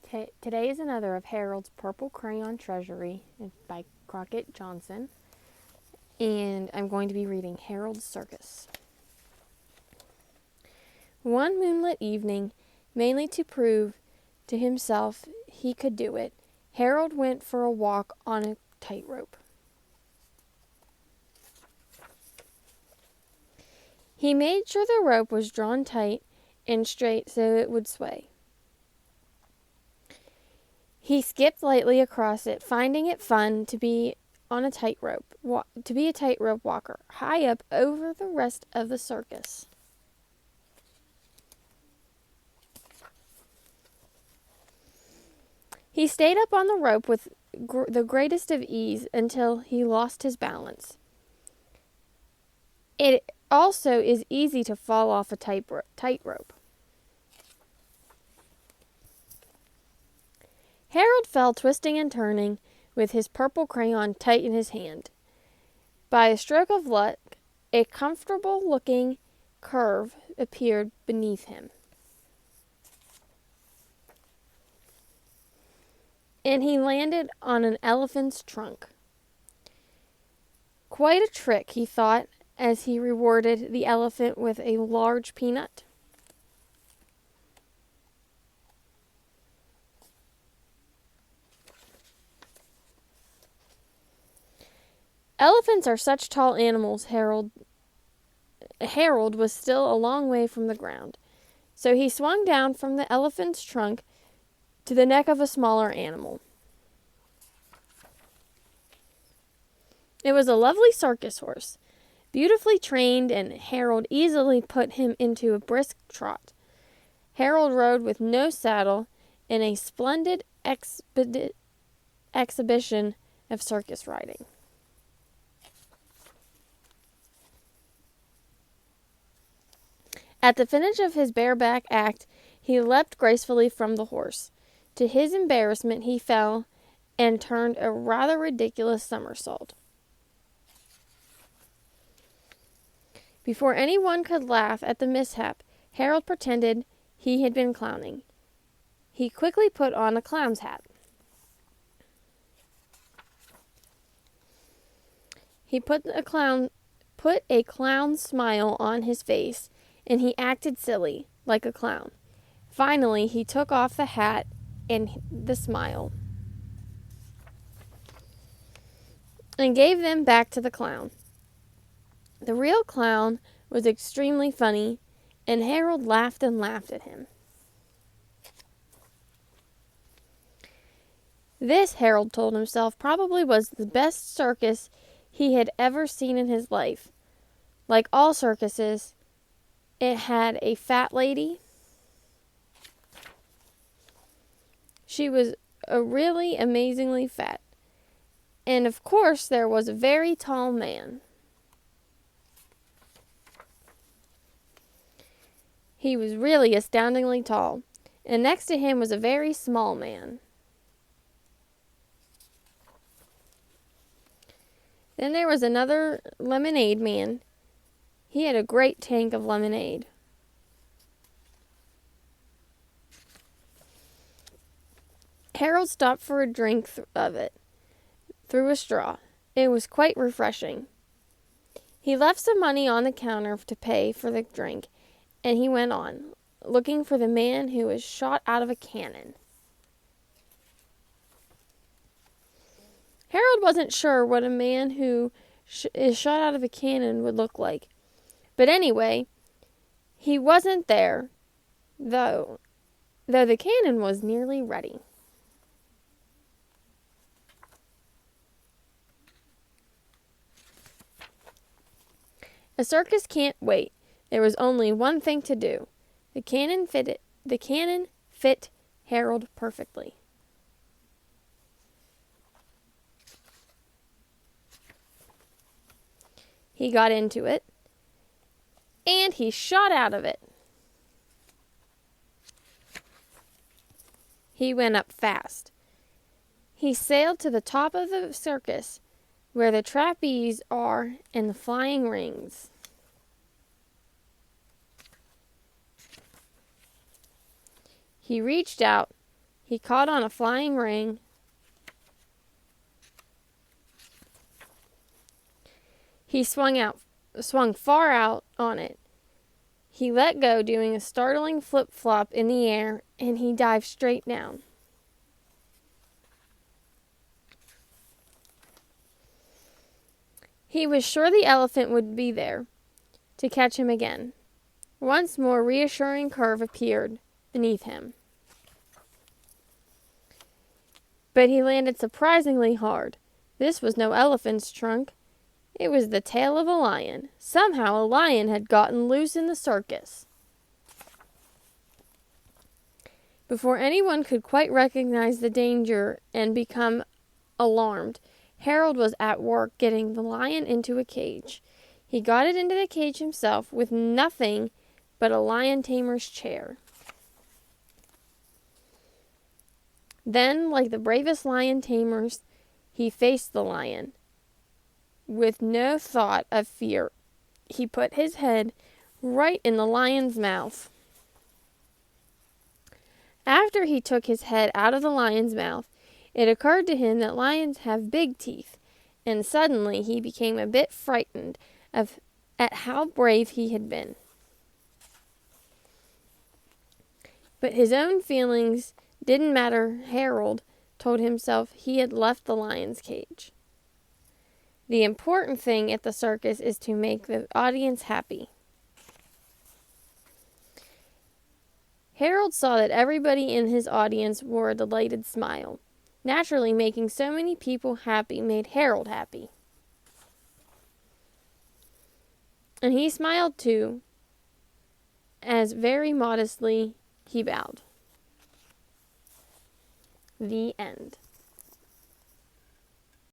Today is another of Harold's Purple Crayon Treasury by Crockett Johnson, and I'm going to be reading Harold's Circus. One moonlit evening, mainly to prove to himself he could do it, Harold went for a walk on a tightrope. He made sure the rope was drawn tight and straight so it would sway. He skipped lightly across it, finding it fun to be on a tightrope, to be a tightrope walker, high up over the rest of the circus. He stayed up on the rope with the greatest of ease until he lost his balance. It also is easy to fall off a tightrope. Harold fell twisting and turning with his purple crayon tight in his hand. By a stroke of luck, a comfortable-looking curve appeared beneath him, and he landed on an elephant's trunk. Quite a trick, he thought, as he rewarded the elephant with a large peanut. Elephants are such tall animals. Harold was still a long way from the ground, so he swung down from the elephant's trunk to the neck of a smaller animal. It was a lovely circus horse, beautifully trained, and Harold easily put him into a brisk trot. Harold rode with no saddle in a splendid exhibition of circus riding. At the finish of his bareback act, he leapt gracefully from the horse. To his embarrassment, he fell and turned a rather ridiculous somersault. Before anyone could laugh at the mishap, Harold pretended he had been clowning. He quickly put on a clown's hat. He put a clown's smile on his face, and he acted silly, like a clown. Finally, he took off the hat and the smile, and gave them back to the clown. The real clown was extremely funny, and Harold laughed and laughed at him. This, Harold told himself, probably was the best circus he had ever seen in his life. Like all circuses, it had a fat lady. She was really amazingly fat. And of course, there was a very tall man. He was really astoundingly tall, and next to him was a very small man. Then there was another lemonade man. He had a great tank of lemonade. Harold stopped for a drink of it through a straw. It was quite refreshing. He left some money on the counter to pay for the drink, and he went on, looking for the man who was shot out of a cannon. Harold wasn't sure what a man who is shot out of a cannon would look like. But anyway, he wasn't there, though the cannon was nearly ready. A circus can't wait. There was only one thing to do. The cannon fit Harold perfectly. He got into it, and he shot out of it. He went up fast. He sailed to the top of the circus, where the trapeze are and the flying rings. He reached out He caught on a flying ring. He swung far out on it. He let go, doing a startling flip-flop in the air, and he dived straight down. He was sure the elephant would be there to catch him again. Once more, reassuring curve appeared beneath him. But he landed surprisingly hard. This was no elephant's trunk. It was the tail of a lion. Somehow a lion had gotten loose in the circus. Before anyone could quite recognize the danger and become alarmed, Harold was at work getting the lion into a cage. He got it into the cage himself with nothing but a lion tamer's chair. Then, like the bravest lion tamers, he faced the lion. With no thought of fear, he put his head right in the lion's mouth. After he took his head out of the lion's mouth, it occurred to him that lions have big teeth, and suddenly he became a bit frightened at how brave he had been. But his own feelings didn't matter. Harold told himself he had left the lion's cage. The important thing at the circus is to make the audience happy. Harold saw that everybody in his audience wore a delighted smile. Naturally, making so many people happy made Harold happy. And he smiled too, as very modestly he bowed. The end.